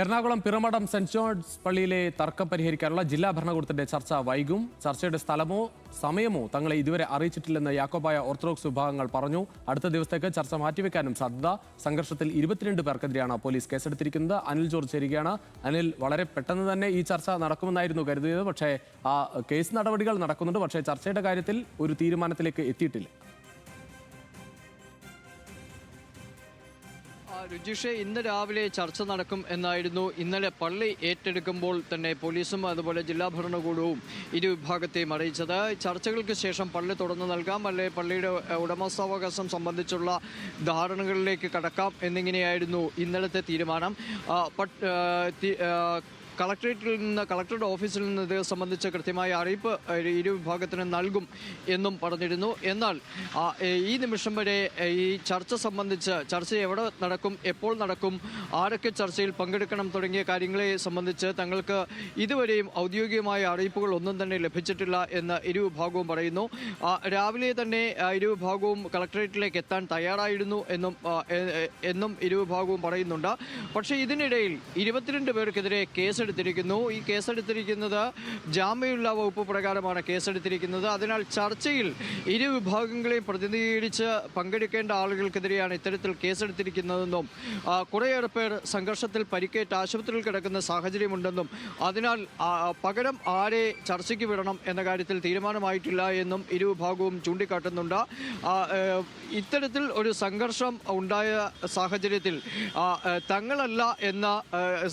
Ernakulam പിറമടം saint John's പള്ളിയിലെ തർക്കം പരിഹരിക്കാനുള്ള ജില്ലാ ഭരണകൂടത്തിന്റെ ചർച്ച വൈകും. ചർച്ചയുടെ സ്ഥലമോ സമയമോ തങ്ങളെ ഇതുവരെ അറിയിച്ചിട്ടില്ലെന്ന് യാക്കോബായ ഓർത്തഡോക്സ് വിഭാഗങ്ങൾ പറഞ്ഞു. അടുത്ത ദിവസത്തേക്ക് ചർച്ച മാറ്റിവെക്കാനും സാധ്യത. സംഘർഷത്തിൽ 22 പേർക്കെതിരെയാണ് പോലീസ് കേസെടുത്തിരിക്കുന്നത്. അനിൽ ജോർജ് ചേരുകയാണ്. അനിൽ, വളരെ പെട്ടെന്ന് തന്നെ ഈ ചർച്ച നടക്കുമെന്നായിരുന്നു കരുതിയത്. പക്ഷേ ആ കേസ് നടപടികൾ നടക്കുന്നുണ്ട്. പക്ഷേ ചർച്ചയുടെ കാര്യത്തിൽ ഒരു തീരുമാനത്തിലേക്ക് എത്തിയിട്ടില്ല. രുചിഷെ, ഇന്ന് രാവിലെ ചർച്ച നടക്കും എന്നായിരുന്നു ഇന്നലെ പള്ളി ഏറ്റെടുക്കുമ്പോൾ തന്നെ പോലീസും അതുപോലെ ജില്ലാ ഭരണകൂടവും ഇരു വിഭാഗത്തെയും അറിയിച്ചത്. ചർച്ചകൾക്ക് ശേഷം പള്ളി തുറന്നു നൽകാം, അല്ലെ പള്ളിയുടെ ഉടമസ്ഥാവകാശം സംബന്ധിച്ചുള്ള ധാരണകളിലേക്ക് കടക്കാം എന്നിങ്ങനെയായിരുന്നു ഇന്നലത്തെ തീരുമാനം. കളക്ടറേറ്റിൽ നിന്ന്, കളക്ടറുടെ ഓഫീസിൽ നിന്ന് ഇത് സംബന്ധിച്ച് കൃത്യമായ അറിയിപ്പ് ഇരു വിഭാഗത്തിന് നൽകും എന്നും പറഞ്ഞിരുന്നു. എന്നാൽ ഈ നിമിഷം വരെ ഈ ചർച്ച സംബന്ധിച്ച്, ചർച്ച എവിടെ നടക്കും, എപ്പോൾ നടക്കും, ആരൊക്കെ ചർച്ചയിൽ പങ്കെടുക്കണം തുടങ്ങിയ കാര്യങ്ങളെ സംബന്ധിച്ച് തങ്ങൾക്ക് ഇതുവരെയും ഔദ്യോഗികമായ അറിയിപ്പുകൾ ഒന്നും തന്നെ ലഭിച്ചിട്ടില്ല എന്ന് ഇരു വിഭാഗവും പറയുന്നു. രാവിലെ തന്നെ ഇരു വിഭാഗവും കളക്ടറേറ്റിലേക്ക് എത്താൻ തയ്യാറായിരുന്നു എന്നും ഇരു വിഭാഗവും പറയുന്നുണ്ട്. പക്ഷേ ഇതിനിടയിൽ 22 പേർക്കെതിരെ കേസെടുത്തിരിക്കുന്നു. ഈ കേസെടുത്തിരിക്കുന്നത് ജാമ്യമില്ലാ വകുപ്പ് പ്രകാരമാണ് കേസെടുത്തിരിക്കുന്നത്. അതിനാൽ ചർച്ചയിൽ ഇരു വിഭാഗങ്ങളെയും പ്രതിനിധീകരിച്ച് പങ്കെടുക്കേണ്ട ആളുകൾക്കെതിരെയാണ് ഇത്തരത്തിൽ കേസെടുത്തിരിക്കുന്നതെന്നും കുറേയേറെ പേർ സംഘർഷത്തിൽ പരിക്കേറ്റ് ആശുപത്രിയിൽ കിടക്കുന്ന സാഹചര്യമുണ്ടെന്നും അതിനാൽ പകരം ആരെ ചർച്ചയ്ക്ക് വിടണം എന്ന കാര്യത്തിൽ തീരുമാനമായിട്ടില്ല എന്നും ഇരു വിഭാഗവും ചൂണ്ടിക്കാട്ടുന്നുണ്ട്. ഇത്തരത്തിൽ ഒരു സംഘർഷം ഉണ്ടായ സാഹചര്യത്തിൽ തങ്ങളല്ല എന്ന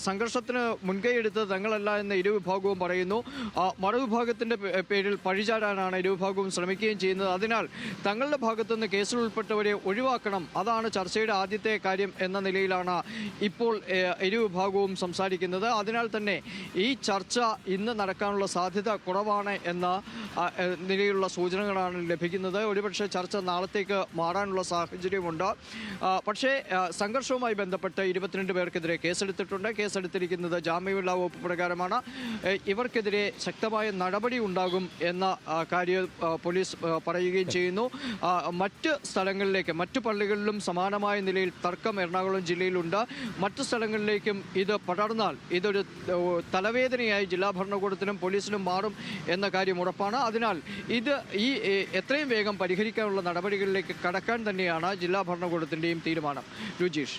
സംഘർഷത്തിന് മുൻകൈയെടുത്ത് തങ്ങളല്ല എന്ന് ഇരു വിഭാഗവും പറയുന്നു. മറുവിഭാഗത്തിൻ്റെ പേരിൽ പഴിചാരാനാണ് ഇരു വിഭാഗവും ശ്രമിക്കുകയും ചെയ്യുന്നത്. അതിനാൽ തങ്ങളുടെ ഭാഗത്തുനിന്ന് കേസിൽ ഉൾപ്പെട്ടവരെ ഒഴിവാക്കണം, അതാണ് ചർച്ചയുടെ ആദ്യത്തെ കാര്യം എന്ന നിലയിലാണ് ഇപ്പോൾ ഇരു വിഭാഗവും സംസാരിക്കുന്നത്. അതിനാൽ തന്നെ ഈ ചർച്ച ഇന്ന് നടക്കാനുള്ള സാധ്യത കുറവാണ് എന്ന നിലയിലുള്ള സൂചനകളാണ് ലഭിക്കുന്നത്. ഒരുപക്ഷെ ചർച്ച നാളത്തേക്ക് മാറാനുള്ള സാഹചര്യമുണ്ട്. പക്ഷേ സംഘർഷവുമായി ബന്ധപ്പെട്ട് 22 പേർക്കെതിരെ കേസെടുത്തിട്ടുണ്ട്. കേസെടുത്തിരിക്കുന്നത് ജാമ്യമില്ലാ വകുപ്പ് പ്രകാരമാണ്. ഇവർക്കെതിരെ ശക്തമായ നടപടി ഉണ്ടാകും എന്ന കാര്യം പോലീസ് പറയുകയും ചെയ്യുന്നു. മറ്റ് സ്ഥലങ്ങളിലേക്ക്, മറ്റു പള്ളികളിലും സമാനമായ നിലയിൽ തർക്കം എറണാകുളം ജില്ലയിലുണ്ട്. മറ്റു സ്ഥലങ്ങളിലേക്കും ഇത് പടർന്നാൽ ഇതൊരു തലവേദനയായി ജില്ലാ ഭരണകൂടത്തിനും പോലീസിനും മാറും എന്ന കാര്യം ഉറപ്പാണ്. അതിനാൽ ഇത് എത്രയും വേഗം പരിഹരിക്കാനുള്ള നടപടികളിലേക്ക് കടക്കാൻ തന്നെയാണ് ജില്ലാ ഭരണകൂടത്തിൻ്റെയും തീരുമാനം. രുചീഷ്.